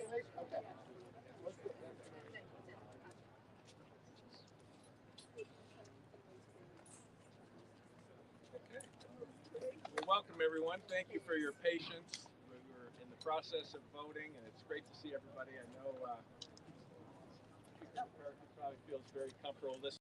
Well, welcome everyone. Thank you for your patience. We're in the process of voting, and it's great to see everybody. I know Speaker McCarthy probably feels very comfortable this.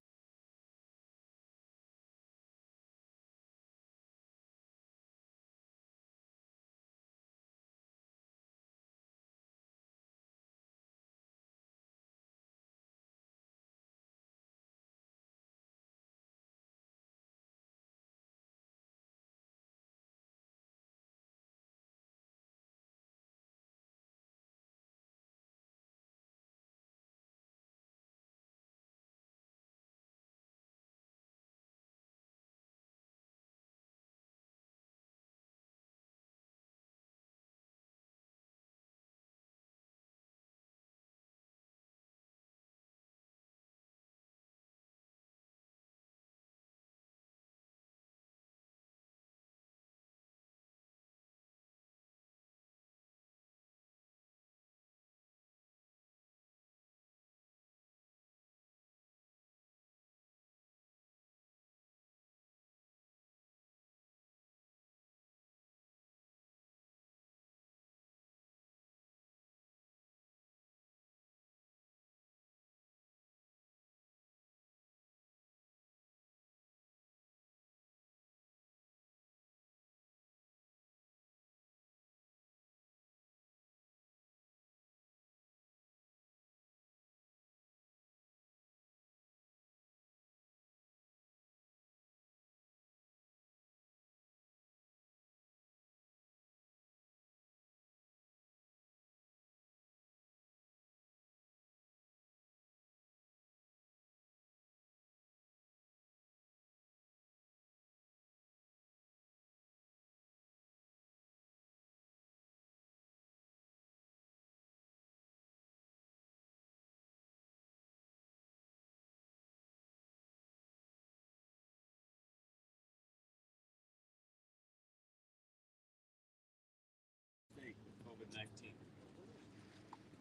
COVID-19.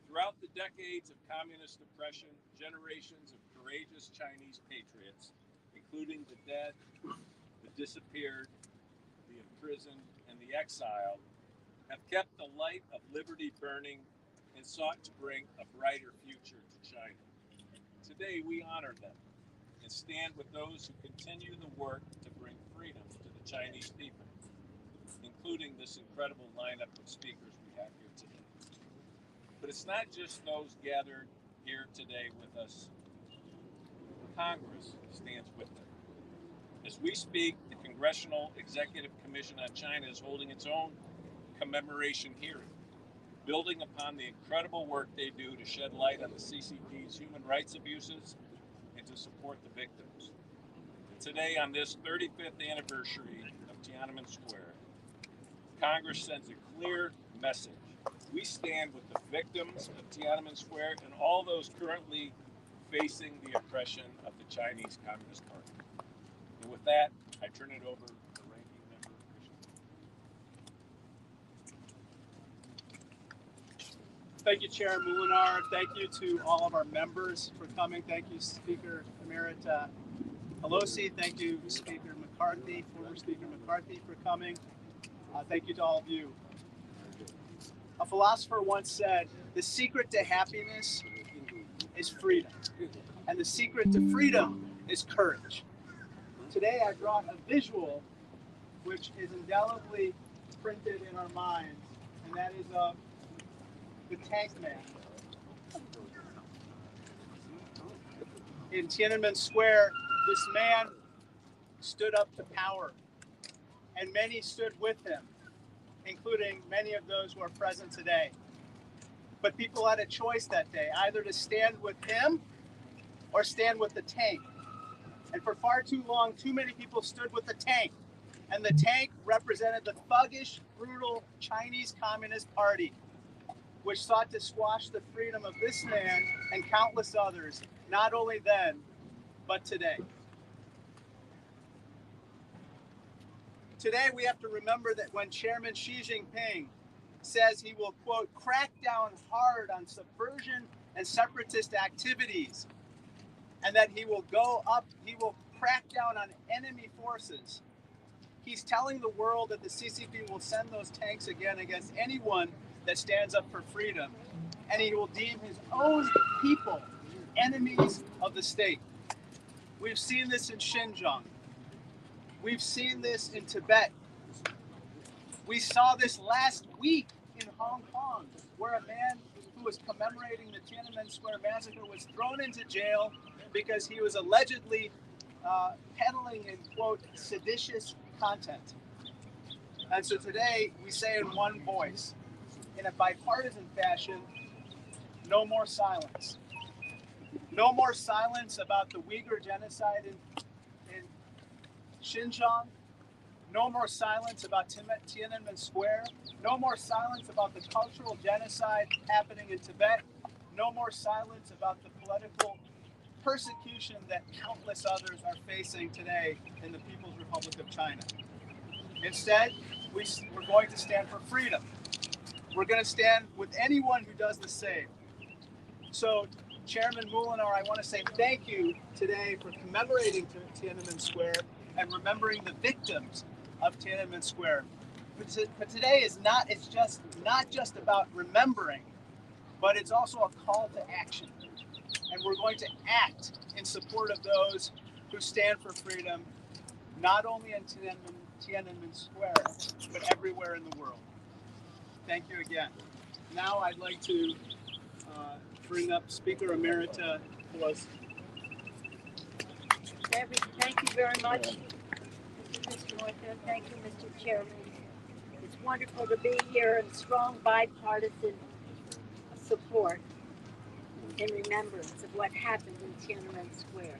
Throughout the decades of communist oppression, generations of courageous Chinese patriots, including the dead, the disappeared, the imprisoned, and the exiled, have kept the light of liberty burning and sought to bring a brighter future to China. Today, we honor them and stand with those who continue the work to bring freedom to the Chinese people, including this incredible lineup of speakers we have here today. But it's not just those gathered here today with us. Congress stands with them. As we speak, the Congressional Executive Commission on China is holding its own commemoration hearing, building upon the incredible work they do to shed light on the CCP's human rights abuses and to support the victims. And today, on this 35th anniversary of Tiananmen Square, Congress sends a clear message. We stand with the victims of Tiananmen Square and all those currently facing the oppression of the Chinese Communist Party. And with that, I turn it over to the ranking member, Christian. Thank you, Chair Molinar. Thank you to all of our members for coming. Thank you, Speaker Emerita Pelosi. Thank you, Speaker McCarthy, former Speaker McCarthy, for coming. Thank you to all of you. A philosopher once said, the secret to happiness is freedom, and the secret to freedom is courage. Today I brought a visual which is indelibly printed in our minds, and that is of the Tank Man. In Tiananmen Square, this man stood up to power, and many stood with him, including many of those who are present today. But people had a choice that day, either to stand with him or stand with the tank. And for far too long, too many people stood with the tank. And the tank represented the thuggish, brutal Chinese Communist Party, which sought to squash the freedom of this man and countless others, not only then, but today. Today, we have to remember that when Chairman Xi Jinping says he will, quote, crack down hard on subversion and separatist activities, and that he will crack down on enemy forces. He's telling the world that the CCP will send those tanks again against anyone that stands up for freedom, and he will deem his own people enemies of the state. We've seen this in Xinjiang. We've seen this in Tibet. We saw this last week in Hong Kong, where a man who was commemorating the Tiananmen Square Massacre was thrown into jail because he was allegedly peddling in, quote, seditious content. And so today we say in one voice, in a bipartisan fashion, no more silence. No more silence about the Uyghur genocide in Xinjiang. No more silence about Tiananmen Square. No more silence about the cultural genocide happening in Tibet. No more silence about the political persecution that countless others are facing today in the People's Republic of China. Instead, we're going to stand for freedom. We're going to stand with anyone who does the same. So, Chairman Molinar, I want to say thank you today for commemorating Tiananmen Square and remembering the victims of Tiananmen Square. But today is not just about remembering, but it's also a call to action. And we're going to act in support of those who stand for freedom, not only in Tiananmen Square, but everywhere in the world. Thank you again. Now I'd like to bring up Speaker Emerita Pelosi. Thank you very much, Mr. Northern. Thank you, Mr. Chairman. It's wonderful to be here in strong bipartisan support in remembrance of what happened in Tiananmen Square.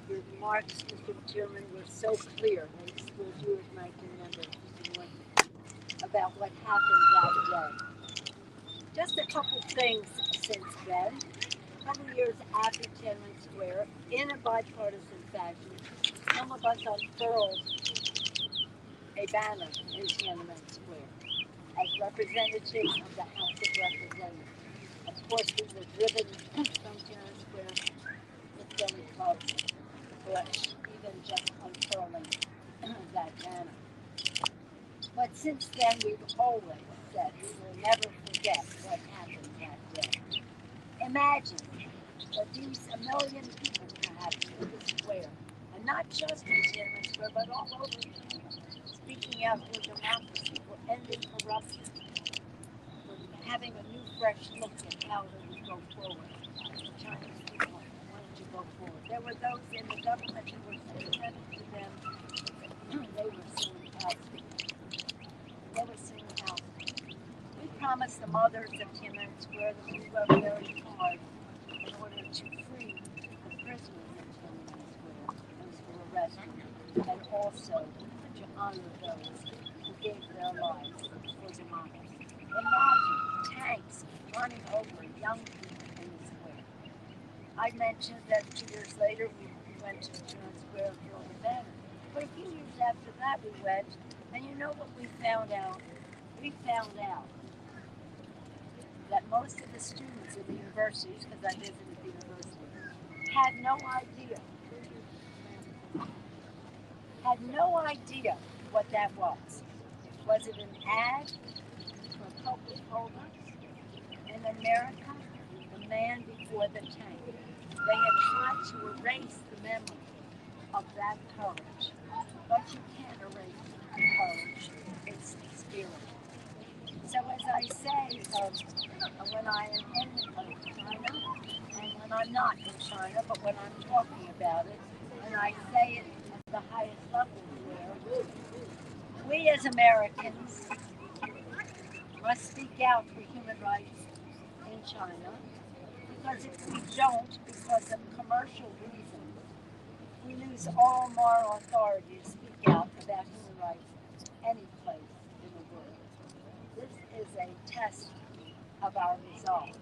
Your remarks, Mr. Chairman, were so clear, as you as ranking member, Mr. Northern, about what happened that day. Just a couple things since then. A couple years after Tiananmen Square, in a bipartisan fashion, some of us unfurled a banner in Tiananmen Square as representatives of the House of Representatives. Of course, we were driven from Tiananmen Square with belly clubs, but even just unfurling that banner. But since then, we've always said we will never forget what happened that day. Imagine that a million people perhaps in the square, and not just in Tiananmen Square, but all over, speaking out for democracy, for ending corruption, for having a new, fresh look at how we go forward. The Chinese people wanted to go forward. There were those in the government who were sympathetic to them. They were seeing ousted. We promised the mothers of Tiananmen Square that we worked very hard in order to free the prisoners in Tiananmen Square, those who were arrested, and also to honor those who gave their lives for democracy. Imagine tanks running over young people in the square. I mentioned that 2 years later we went to Tiananmen Square and filled the banner. But a few years after that we went, and you know what we found out? We found out that most of the students in the universities, because I visited the university, had no idea what that was. Was it an ad for Coca-Cola? In America, the man before the tank. They had tried to erase the memory of that courage. But you can't erase courage. It's experience. So as I say, when I am in China, and when I'm not in China, but when I'm talking about it, and I say it at the highest level where we as Americans must speak out for human rights in China, because if we don't, because of commercial reasons, we lose all moral authority to speak out about human rights any place in the world. This is a test of our resolve.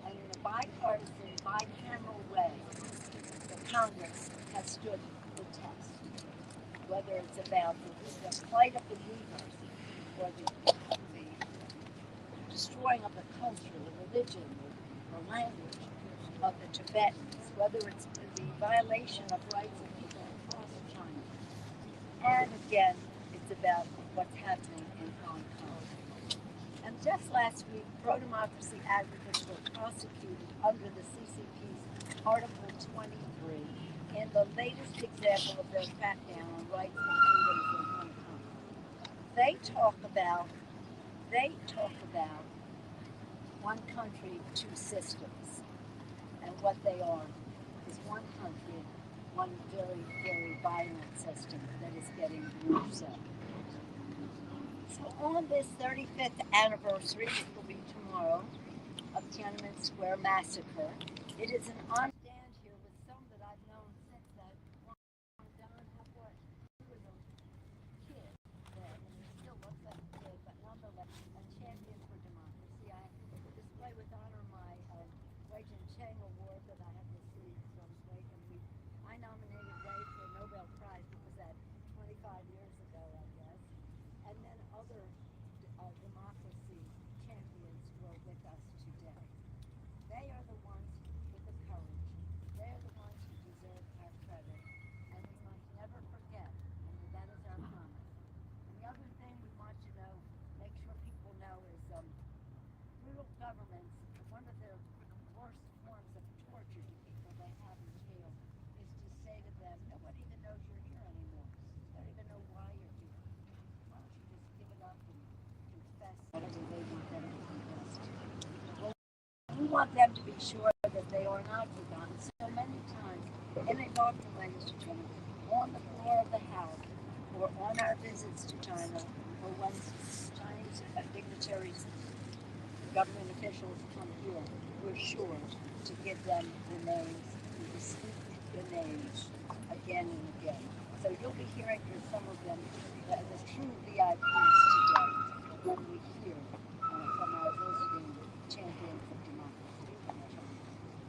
And in a bipartisan, bicameral way, the Congress has stood the test. Whether it's about the plight of the Uyghurs or the destroying of the culture, the religion, the language of the Tibetans, whether it's the violation of rights of people across China. And again, it's about what's happening in Hong Kong. And just last week, pro-democracy advocates were prosecuted under the CCP's Article 23 in the latest example of their crackdown on rights and freedoms in Hong Kong. They talk about one country, two systems. And what they are is one country, one very, very violent system that is getting worse up. So on this 35th anniversary, which will be tomorrow, of Tiananmen Square Massacre, it is an honor to stand here with some that I've known since that Don Hepworth, he was a kid then, and he still looks like a kid, but nonetheless a champion for democracy. I display with honor my Wei Cheng Award that I have received from Wei, and I nominated Wei for a Nobel Prize because that 25 years ago, I guess. And then other democracy champions who are with us today. They are the ones with the courage. They are the ones who deserve our credit. And we must never forget, and that is our promise. And the other thing we want to know, make sure people know, is brutal governments, one of their worst forms of torture to people they have in jail is to say to them, nobody even knows you're here anymore. They don't even know why you're here. Why don't you just give it up and confess whatever they want them to confess to? Well, we want them to be sure that they are not forgotten. So many times, in a document, on the floor of the House, or on our visits to China, or when Chinese dignitaries, government officials come here, we're sure to give them the names, to speak the names again and again. So you'll be hearing from some of them, the true VIPs today, when we hear from our visiting champions of democracy in China.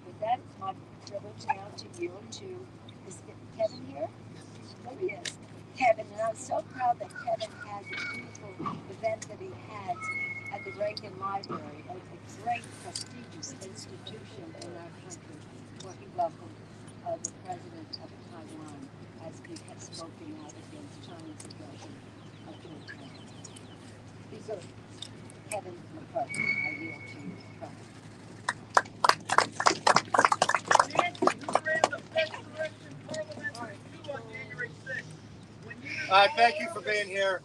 With that, it's my privilege now to yield to, is Kevin here? There he is. Kevin, and I'm so proud that Kevin has a beautiful event that he has at the Reagan Library, a great prestigious institution in our country, where he welcomed the president of Taiwan as he had spoken out against China's aggression toward Taiwan. These are Kevin McCarthy. I yield to you, Kevin. Thank you for being here.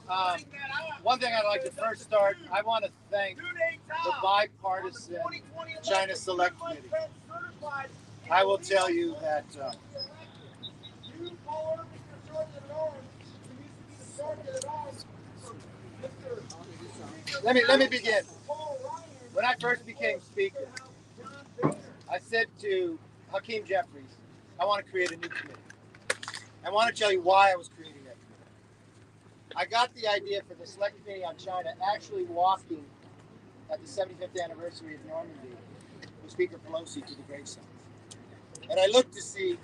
One thing I'd like to first start, I want to thank the Bipartisan China Select Committee. I will tell you that let me begin. When I first became speaker, I said to Hakeem Jeffries, I want to create a new committee. I want to tell you why I was creating that committee. I got the idea for the Select Committee on China actually walking at the 75th anniversary of Normandy with Speaker Pelosi to the gravesite. And I looked to see,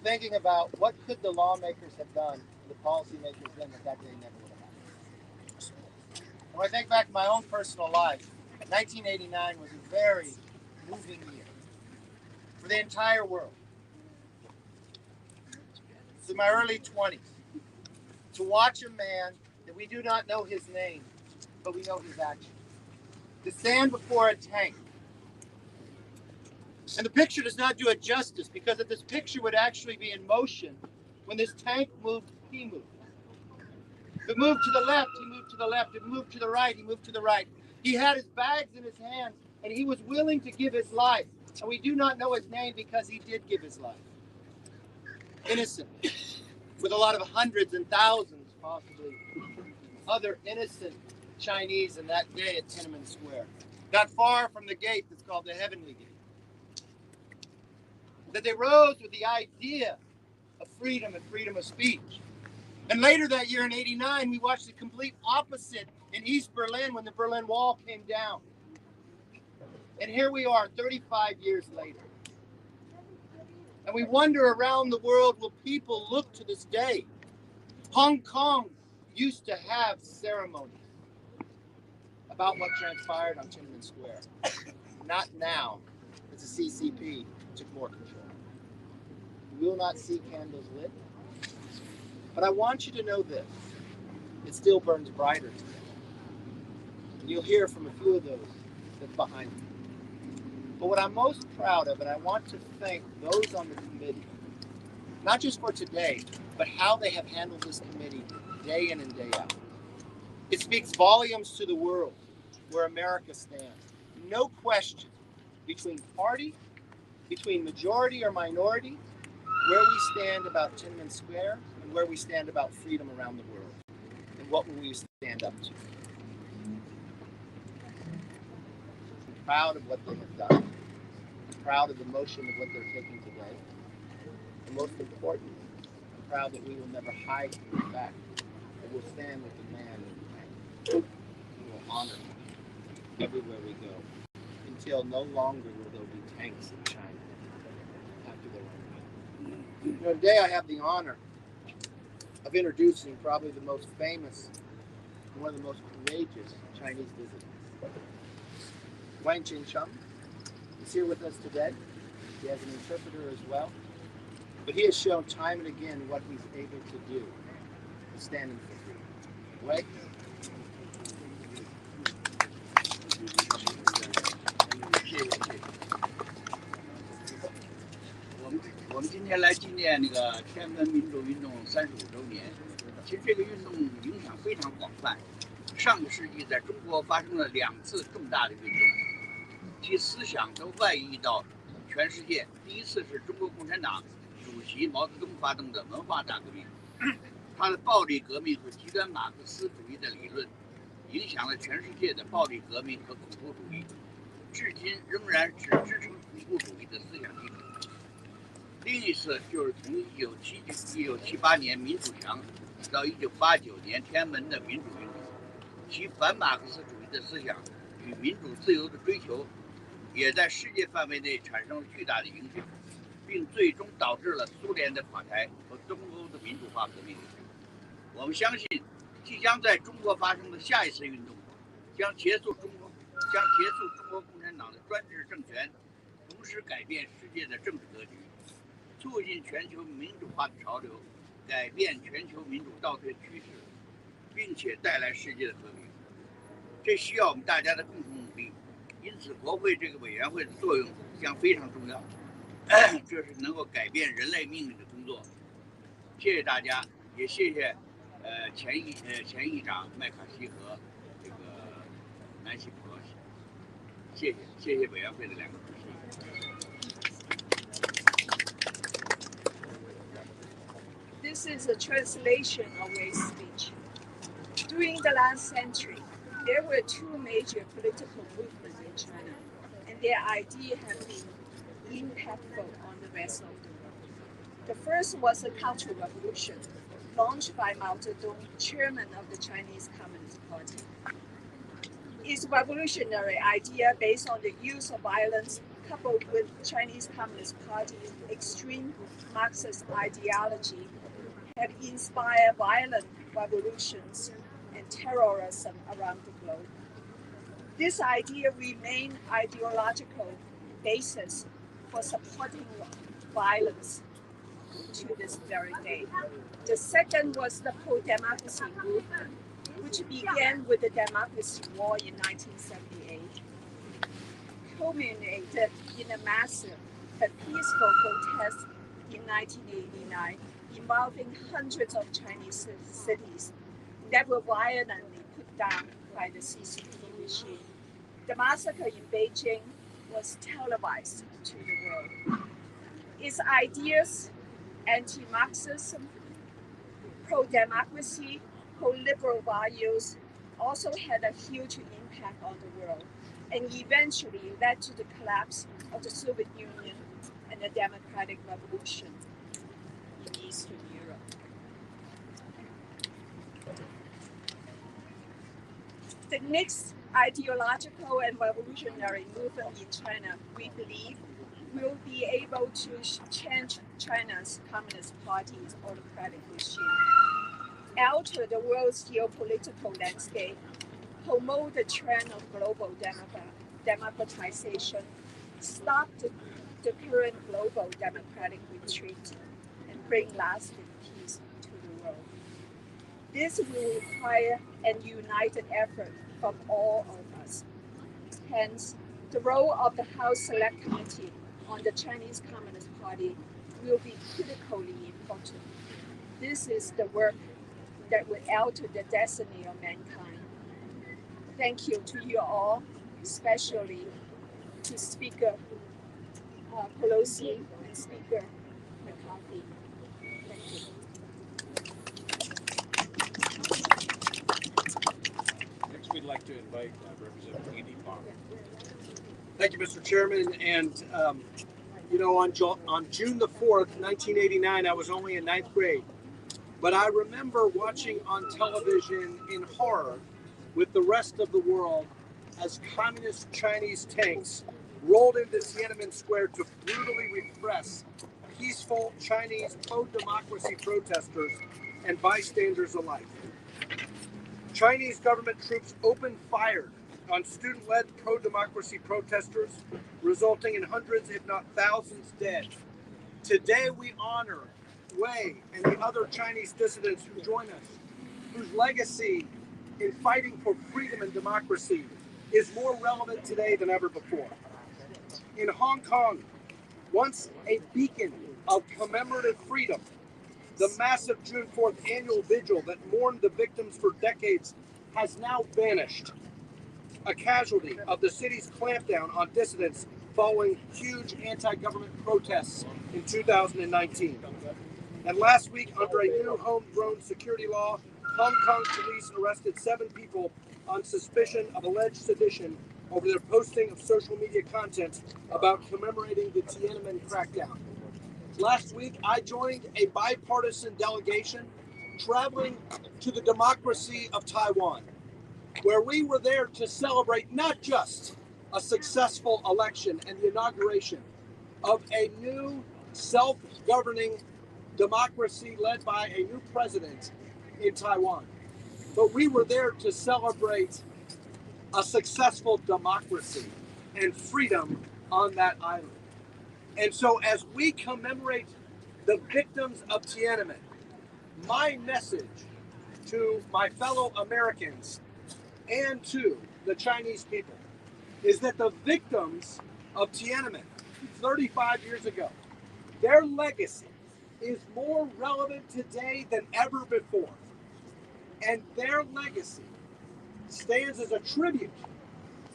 thinking about what could the lawmakers have done, the policymakers then, that day never would have happened. When I think back to my own personal life, 1989 was a very moving year for the entire world. It's in my early 20s. To watch a man that we do not know his name, but we know his actions. To stand before a tank. And the picture does not do it justice, because if this picture would actually be in motion, when this tank moved, he moved. If it moved to the left, he moved to the left. If it moved to the right, he moved to the right. He had his bags in his hands, and he was willing to give his life. And we do not know his name because he did give his life. Innocent. With a lot of hundreds and thousands, possibly, other innocent Chinese in that day at Tiananmen Square. Not far from the gate that's called the Heavenly Gate. That they rose with the idea of freedom and freedom of speech. And later that year in '89, we watched the complete opposite in East Berlin when the Berlin Wall came down. And here we are 35 years later. And we wonder around the world, will people look to this day? Hong Kong used to have ceremonies. about what transpired on Tiananmen Square. Not now, as the CCP took more control. We will not see candles lit. But I want you to know this. It still burns brighter today. And you'll hear from a few of those that's behind me. But what I'm most proud of, and I want to thank those on the committee, not just for today, but how they have handled this committee day in and day out. It speaks volumes to the world where America stands. No question between party, between majority or minority, where we stand about Tiananmen Square and where we stand about freedom around the world. And what will we stand up to? I'm proud of what they have done. I'm proud of the motion of what they're taking today. And most importantly, I'm proud that we will never hide from the fact that we'll stand with the man who will honor him everywhere we go, until no longer will there be tanks in China after their own. Today I have the honor of introducing probably the most famous and one of the most courageous Chinese dissidents. Wang Qingcheng is here with us today. He has an interpreter as well. But he has shown time and again what he's able to do, standing for freedom. Wei? 我们今天来纪念那个天安门民主运动35周年。其实这个运动影响非常广泛。上个世纪在中国发生了2次重大的运动，其思想都外溢到全世界。第一次是中国共产党主席毛泽东发动的文化大革命，他的暴力革命和极端马克思主义的理论，影响了全世界的暴力革命和恐怖主义，至今仍然是支撑恐怖主义的思想基础。另一次就是从1978年民主墙到1989年天安门的民主运动，其反马克思主义的思想与民主自由的追求，也在世界范围内产生了巨大的影响，并最终导致了苏联的垮台和东欧的民主化革命。我们相信，即将在中国发生的下一次运动，将结束中国共产党的专制政权，同时改变世界的政治格局，促进全球民主化的潮流，改变全球民主倒退趋势，并且带来世界的和平。这需要我们大家的共同努力，因此国会这个委员会的作用将非常重要。这是能够改变人类命运的工作。谢谢大家，也谢谢前议长麦卡锡和这个南希·普洛西，谢谢委员会的2个主席。This is a translation of Wei's speech. During the last century, there were 2 major political movements in China, and their ideas have been impactful on the rest of the world. The first was the counter-revolution, launched by Mao Zedong, chairman of the Chinese Communist Party. Its revolutionary idea based on the use of violence, coupled with Chinese Communist Party's extreme Marxist ideology, have inspired violent revolutions and terrorism around the globe. This idea remains ideological basis for supporting violence to this very day. The second was the pro-democracy movement, which began with the Democracy War in 1978, culminated in a massive but peaceful protest in 1989 involving hundreds of Chinese cities that were violently put down by the CCP regime. The massacre in Beijing was televised to the world. Its ideas, anti-Marxism, pro-democracy, pro-liberal values also had a huge impact on the world and eventually led to the collapse of the Soviet Union and the democratic revolution in Eastern Europe. The next ideological and revolutionary movement in China, we believe, will be able to change China's Communist Party's autocratic regime, alter the world's geopolitical landscape, promote the trend of global democratization, stop the current global democratic retreat, and bring lasting peace to the world. This will require a united effort from all of us. Hence, the role of the House Select Committee on the Chinese Communist Party will be critically important. This is the work that will alter the destiny of mankind. Thank you to you all, especially to Speaker Pelosi and Speaker McCarthy. Thank you. Next, we'd like to invite Representative Andy Farr. Thank you, Mr. Chairman. And, on June the 4th, 1989, I was only in 9th grade. But I remember watching on television in horror with the rest of the world as communist Chinese tanks rolled into Tiananmen Square to brutally repress peaceful Chinese pro-democracy protesters and bystanders alike. Chinese government troops opened fire on student-led pro-democracy protesters, resulting in hundreds, if not thousands, dead. Today we honor Wei and the other Chinese dissidents who join us, whose legacy in fighting for freedom and democracy is more relevant today than ever before. In Hong Kong, once a beacon of commemorative freedom, the massive June 4th annual vigil that mourned the victims for decades has now vanished, a casualty of the city's clampdown on dissidents following huge anti-government protests in 2019. And last week, under a new homegrown security law, Hong Kong police arrested 7 people on suspicion of alleged sedition over their posting of social media content about commemorating the Tiananmen crackdown. Last week, I joined a bipartisan delegation traveling to the democracy of Taiwan, where we were there to celebrate not just a successful election and the inauguration of a new self-governing democracy led by a new president in Taiwan, but we were there to celebrate a successful democracy and freedom on that island. And so as we commemorate the victims of Tiananmen, my message to my fellow Americans and to the Chinese people is that the victims of Tiananmen 35 years ago, their legacy is more relevant today than ever before. And their legacy stands as a tribute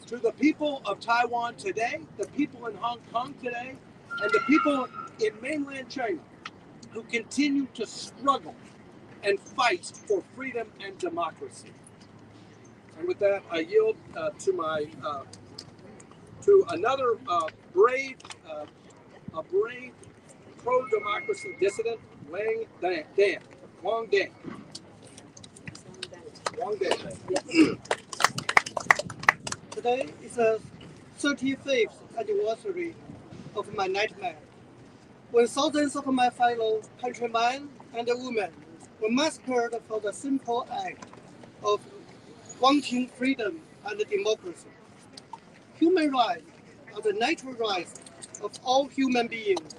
to the people of Taiwan today, the people in Hong Kong today, and the people in mainland China who continue to struggle and fight for freedom and democracy. And with that, I yield to another brave pro-democracy dissident, Wang Dan. Today is the 35th anniversary of my nightmare, when thousands of my fellow countrymen and women were massacred for the simple act of wanting freedom and democracy. Human rights are the natural rights of all human beings.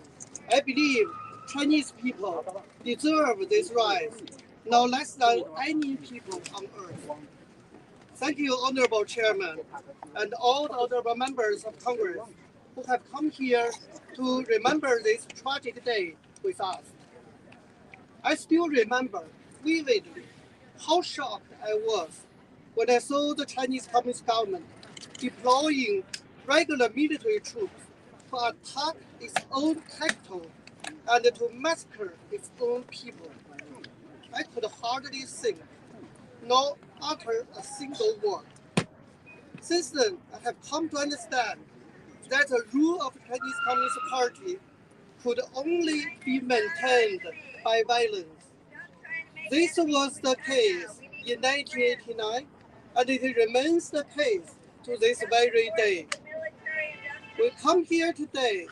I believe Chinese people deserve these rights no less than any people on earth. Thank you, Honorable Chairman, and all the honorable members of Congress who have come here to remember this tragic day with us. I still remember vividly how shocked I was when I saw the Chinese Communist government deploying regular military troops to attack its own capital and to massacre its own people. I could hardly think, nor utter a single word. Since then, I have come to understand that the rule of the Chinese Communist Party could only be maintained by violence. This was the case in 1989, and it remains the case to this very day. We come here today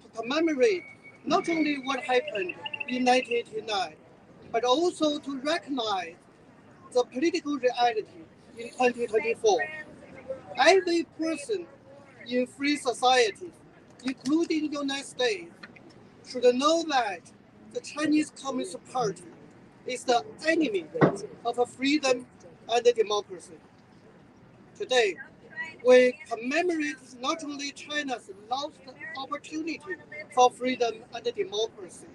to commemorate not only what happened in 1989, but also to recognize the political reality in 2024. Every person in free societies, including the United States, should know that the Chinese Communist Party is the enemy of freedom and democracy. Today, we commemorate not only China's lost opportunity for freedom and democracy,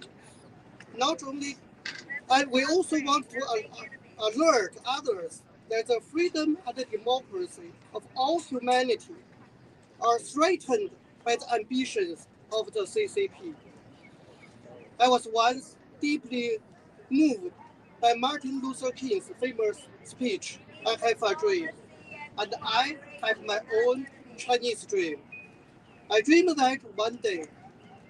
and we also want to alert others that the freedom and the democracy of all humanity are threatened by the ambitions of the CCP. I was once deeply moved by Martin Luther King's famous speech, "I have a dream," and I have my own Chinese dream. I dream that one day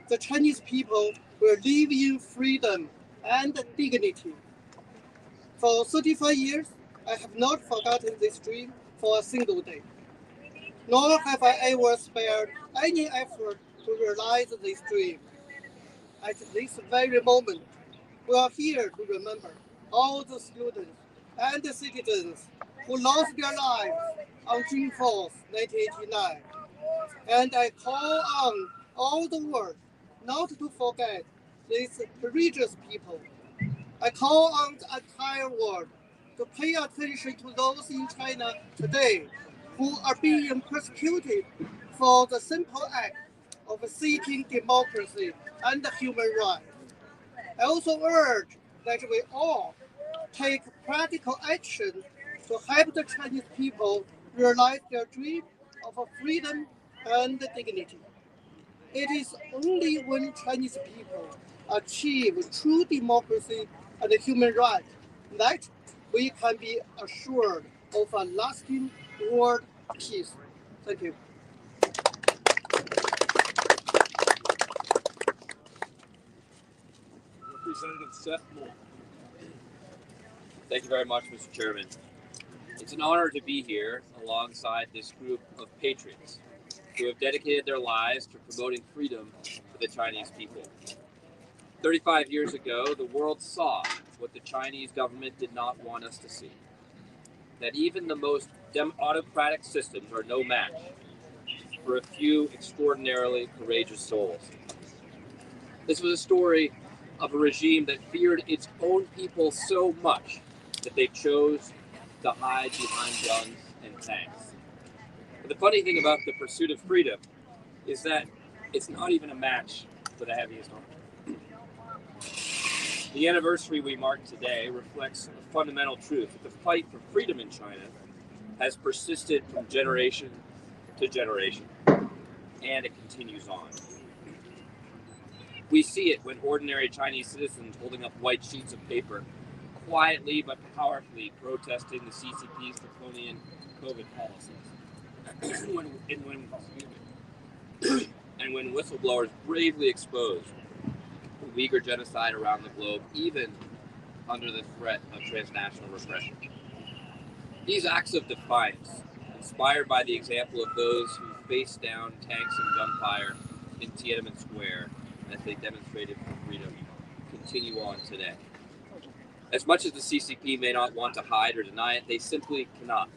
the Chinese people will live in freedom and dignity. For 35 years, I have not forgotten this dream for a single day, nor have I ever spared any effort to realize this dream. At this very moment, we are here to remember all the students and the citizens who lost their lives on June 4th, 1989. And I call on all the world not to forget these courageous people. I call on the entire world to pay attention to those in China today who are being persecuted for the simple act of seeking democracy and human rights. I also urge that we all take practical action to help the Chinese people realize their dream of freedom and dignity. It is only when Chinese people achieve true democracy and human rights that we can be assured of a lasting world peace. Thank you. Representative Seth Moore. Thank you very much, Mr. Chairman. It's an honor to be here alongside this group of patriots who have dedicated their lives to promoting freedom for the Chinese people. 35 years ago, the world saw what the Chinese government did not want us to see. That even the most autocratic systems are no match for a few extraordinarily courageous souls. This was a story of a regime that feared its own people so much that they chose to hide behind guns and tanks. But the funny thing about the pursuit of freedom is that it's not even a match for the heaviest army. The anniversary we mark today reflects a fundamental truth that the fight for freedom in China has persisted from generation to generation, and it continues on. We see it when ordinary Chinese citizens holding up white sheets of paper quietly but powerfully protesting the CCP's draconian COVID policies. and when whistleblowers bravely expose the Uyghur genocide around the globe, even under the threat of transnational repression. These acts of defiance, inspired by the example of those who faced down tanks and gunfire in Tiananmen Square as they demonstrated for freedom, continue on today. As much as the CCP may not want to hide or deny it, they simply cannot.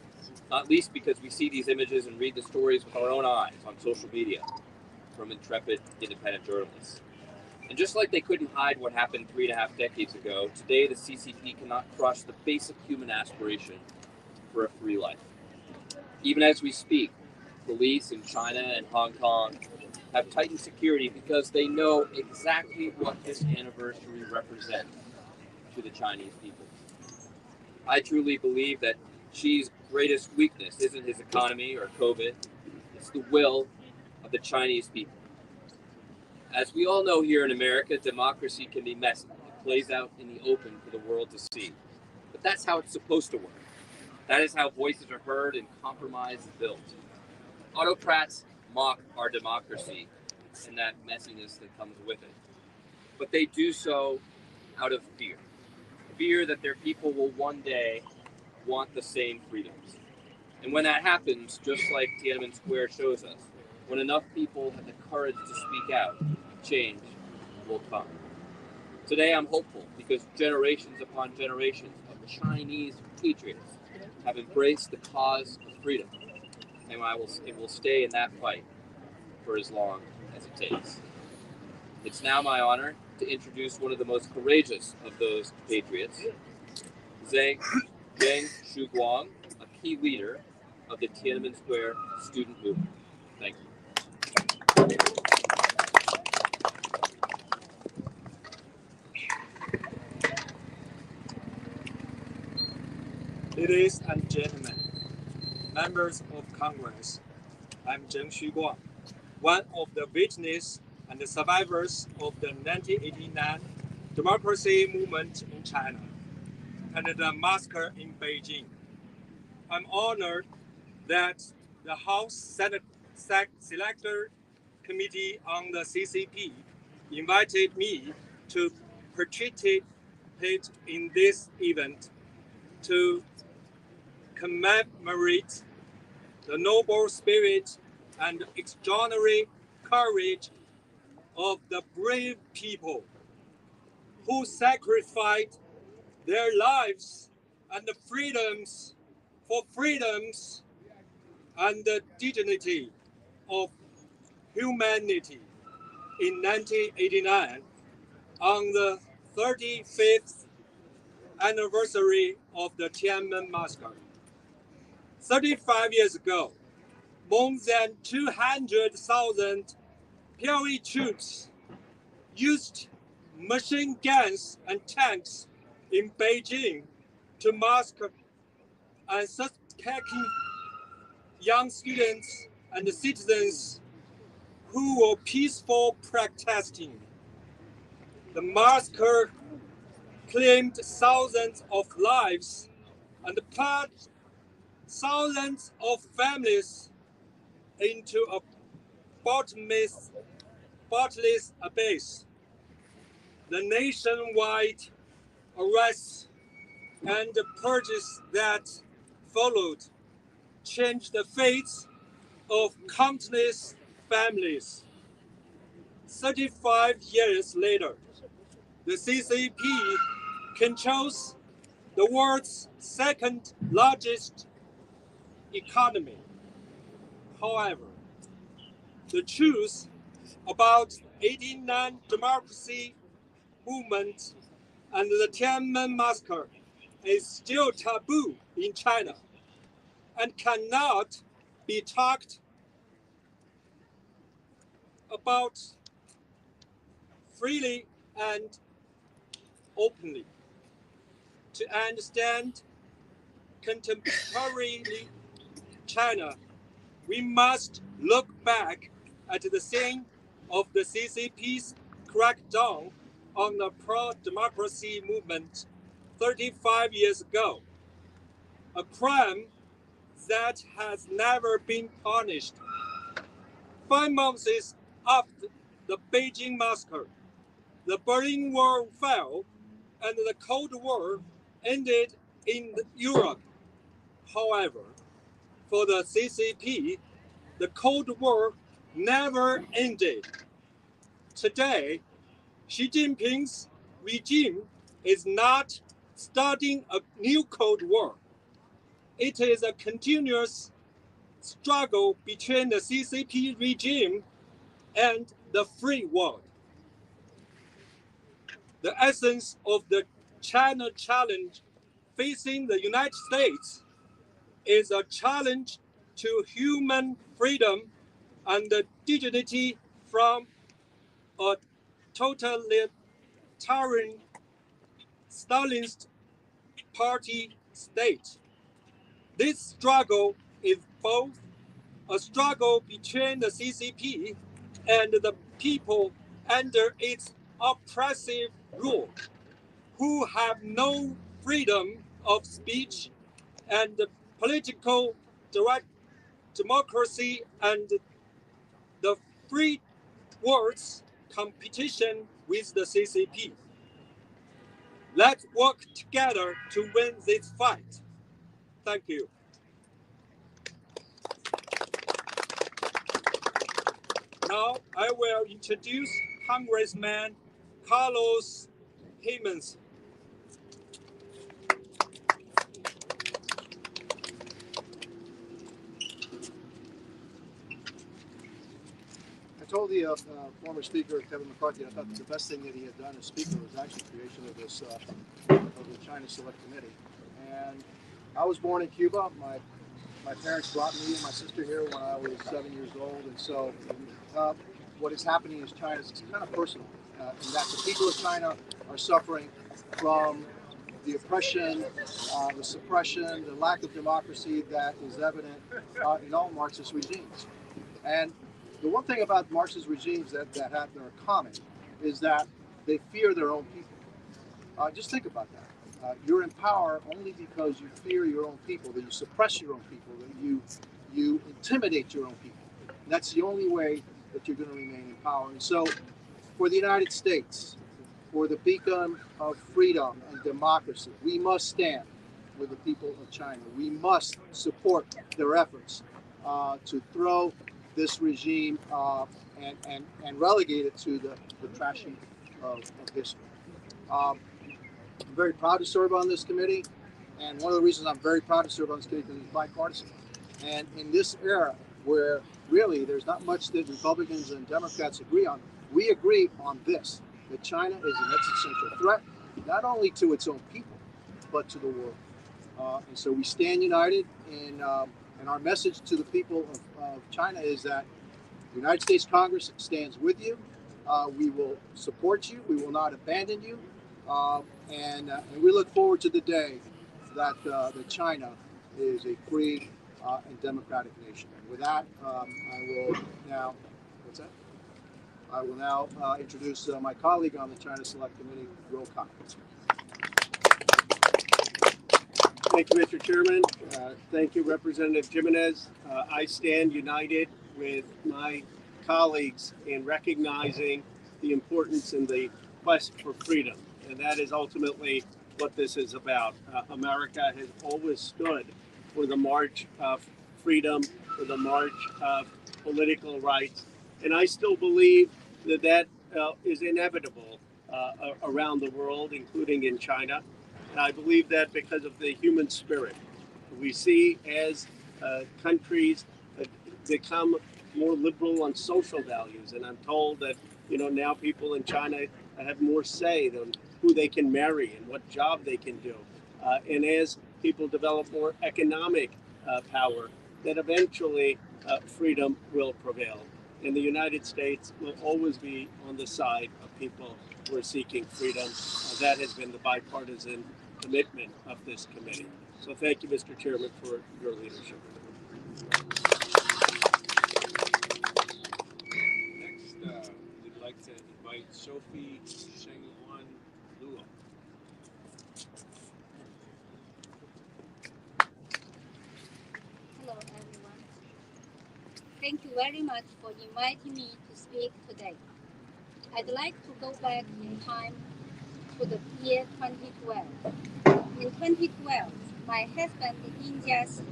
Not least because we see these images and read the stories with our own eyes on social media from intrepid independent journalists. And just like they couldn't hide what happened 3.5 decades ago, today the CCP cannot crush the basic human aspiration for a free life. Even as we speak, police in China and Hong Kong have tightened security because they know exactly what this anniversary represents to the Chinese people. I truly believe that Xi's greatest weakness isn't his economy or COVID, it's the will of the Chinese people. As we all know here in America, democracy can be messy. It plays out in the open for the world to see. But that's how it's supposed to work. That is how voices are heard and compromise is built. Autocrats mock our democracy and that messiness that comes with it. But they do so out of fear. Fear that their people will one day want the same freedoms. And when that happens, just like Tiananmen Square shows us, when enough people have the courage to speak out, change will come. Today I'm hopeful because generations upon generations of Chinese patriots have embraced the cause of freedom, and it will stay in that fight for as long as it takes. It's now my honor to introduce one of the most courageous of those patriots, Zhang Shuguang, a key leader of the Tiananmen Square student movement. Thank you. Ladies and gentlemen, members of Congress, I'm Zheng Shuguang, one of the witnesses and the survivors of the 1989 democracy movement in China and the massacre in Beijing. I'm honored that the House Select Committee on the CCP invited me to participate in this event to commemorate the noble spirit and extraordinary courage of the brave people who sacrificed their lives and freedoms for freedoms and the dignity of humanity in 1989 on the 35th anniversary of the Tiananmen Massacre. 35 years ago, more than 200,000 PLA troops used machine guns and tanks in Beijing to massacre and suspecting young students and citizens who were peaceful protesting. The massacre claimed thousands of lives and put thousands of families into a bottomless abyss. The nationwide arrests and purges that followed changed the fates of countless families. 35 years later, the CCP controls the world's second largest economy. However, the truth about 89 democracy movement and the Tiananmen Massacre is still taboo in China and cannot be talked about freely and openly. To understand contemporary China, we must look back at the scene of the CCP's crackdown on the pro-democracy movement 35 years ago, a crime that has never been punished. 5 months after the Beijing massacre, the Berlin Wall fell and the Cold War ended in Europe. However, for the CCP, the Cold War never ended. Today, Xi Jinping's regime is not starting a new Cold War. It is a continuous struggle between the CCP regime and the free world. The essence of the China challenge facing the United States is a challenge to human freedom and dignity from a totalitarian Stalinist party state. This struggle is both a struggle between the CCP and the people under its oppressive rule, who have no freedom of speech and political democracy and the free world's competition with the CCP. Let's work together to win this fight. Thank you. Now I will introduce Congressman Carlos Jimenez. told the former speaker, Kevin McCarthy, I thought the best thing that he had done as speaker was actually creation of this of the China Select Committee. And I was born in Cuba. My parents brought me and my sister here when I was 7 years old, and so what is happening in China is kind of personal, in that the people of China are suffering from the oppression, the suppression, the lack of democracy that is evident in all Marxist regimes. And the one thing about Marxist regimes that are common is that they fear their own people. Just think about that. You're in power only because you fear your own people, that you suppress your own people, that you intimidate your own people. And that's the only way that you're going to remain in power. And so for the United States, for the beacon of freedom and democracy, we must stand with the people of China. We must support their efforts to throw this regime and relegate it to the trash heap of history. I'm very proud to serve on this committee, and one of the reasons I'm very proud to serve on this committee is it's bipartisan. And in this era where really there's not much that Republicans and Democrats agree on, we agree on this, that China is an existential threat, not only to its own people, but to the world. And so we stand united, and our message to the people of China is that the United States Congress stands with you. We will support you. We will not abandon you. And we look forward to the day that China is a free and democratic nation. And with that, I will now introduce my colleague on the China Select Committee, Roll Call. Thank you, Mr. Chairman. Thank you, Representative Jimenez. I stand united with my colleagues in recognizing the importance in the quest for freedom. And that is ultimately what this is about. America has always stood for the march of freedom, for the march of political rights. And I still believe that is inevitable around the world, including in China. And I believe that because of the human spirit. We see as countries become more liberal on social values. And I'm told that, now people in China have more say than who they can marry and what job they can do. And as people develop more economic power, that eventually freedom will prevail. And the United States will always be on the side of people who are seeking freedom. That has been the bipartisan commitment of this committee. So thank you, Mr. Chairman, for your leadership. Next, we'd like to invite Sophie Shen Yun. Hello, everyone. Thank you very much for inviting me to speak today. I'd like to go back in time to the year 2012. In 2012, my husband, Ding Jiaxi,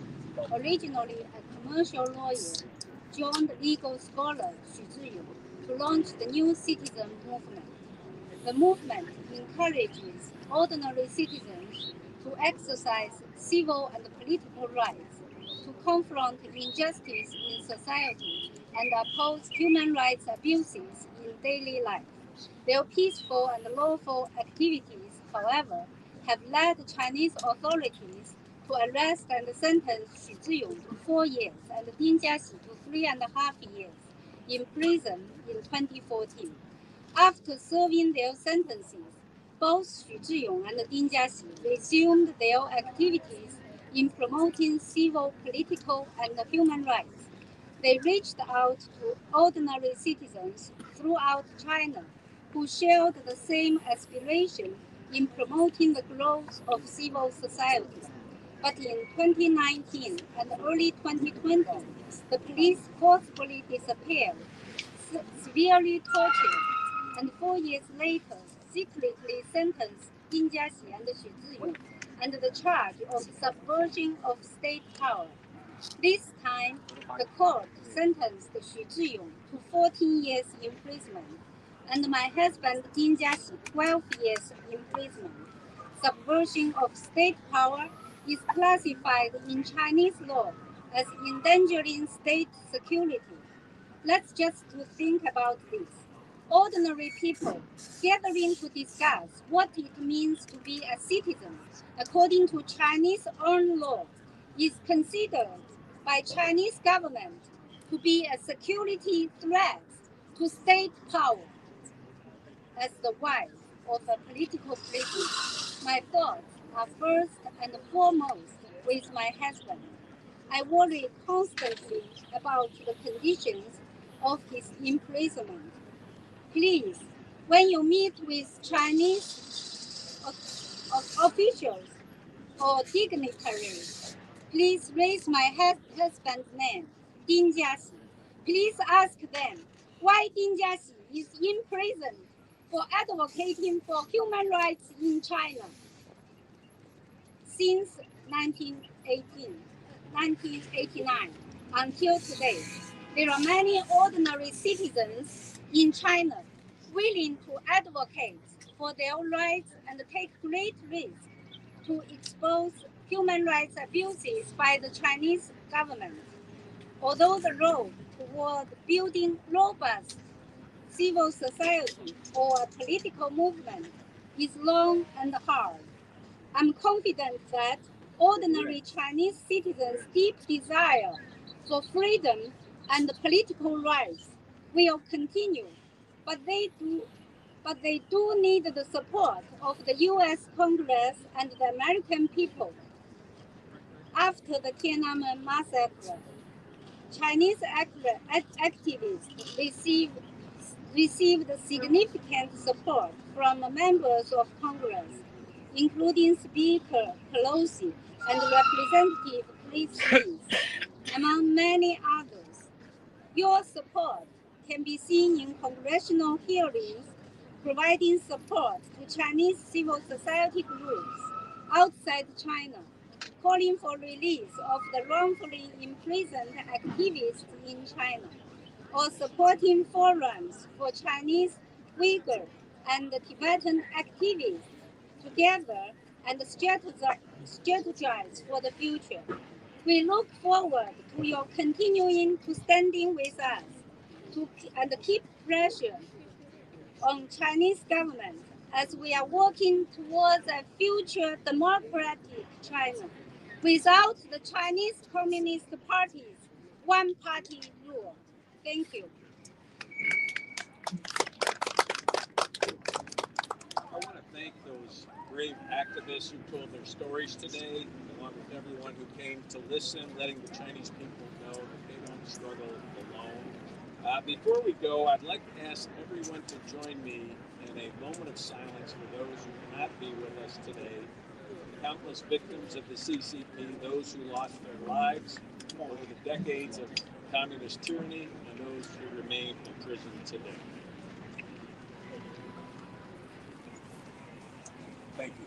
originally a commercial lawyer, joined legal scholar Xu Zhiyong to launch the New Citizen Movement. The movement encourages ordinary citizens to exercise civil and political rights, to confront injustice in society, and oppose human rights abuses in daily life. Their peaceful and lawful activities, however, have led Chinese authorities to arrest and sentence Xu Zhiyong to 4 years and Ding Jiaxi to 3.5 years in prison in 2014. After serving their sentences, both Xu Zhiyong and Ding Jiaxi resumed their activities in promoting civil, political, and human rights. They reached out to ordinary citizens throughout China who shared the same aspiration in promoting the growth of civil society. But in 2019 and early 2020, the police forcibly disappeared, severely tortured, and 4 years later secretly sentenced Ding Jiaxi and Xu Zhiyong under the charge of subversion of state power. This time, the court sentenced Xu Zhiyong to 14 years imprisonment, and my husband Ding Jiaxi 12 years imprisonment. Subversion of state power is classified in Chinese law as endangering state security. Let's just think about this. Ordinary people gathering to discuss what it means to be a citizen according to Chinese own law is considered by Chinese government to be a security threat to state power. As the wife of a political prisoner, my thoughts are first and foremost with my husband. I worry constantly about the conditions of his imprisonment. Please, when you meet with Chinese officials or dignitaries, please raise my husband's name, Ding Jiaxi. Please ask them why Ding Jiaxi is imprisoned for advocating for human rights in China since 1989 until today. There are many ordinary citizens in China willing to advocate for their rights and take great risks to expose human rights abuses by the Chinese government. Although the road toward building robust civil society or a political movement is long and hard, I'm confident that ordinary Chinese citizens' deep desire for freedom and political rights will continue, but they do need the support of the U.S. Congress and the American people. After the Tiananmen Massacre, Chinese activists received significant support from members of Congress, including Speaker Pelosi and Representative Chris Lee, among many others. Your support can be seen in congressional hearings providing support to Chinese civil society groups outside China, calling for release of the wrongfully imprisoned activists in China, or supporting forums for Chinese, Uyghur, and Tibetan activists together and strategize for the future. We look forward to your continuing to standing with us and keep pressure on Chinese government as we are working towards a future democratic China without the Chinese Communist Party's one-party rule. Thank you. I want to thank those brave activists who told their stories today, along with everyone who came to listen, letting the Chinese people know that they don't struggle alone. Before we go, I'd like to ask everyone to join me in a moment of silence for those who cannot be with us today, the countless victims of the CCP, those who lost their lives over the decades of communist tyranny, and those who remain in prison today. Thank you.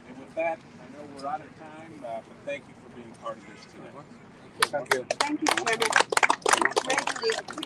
And with that, I know we're out of time, but thank you for being part of this today. Thank you. Thank you, Chairman. Greatly appreciate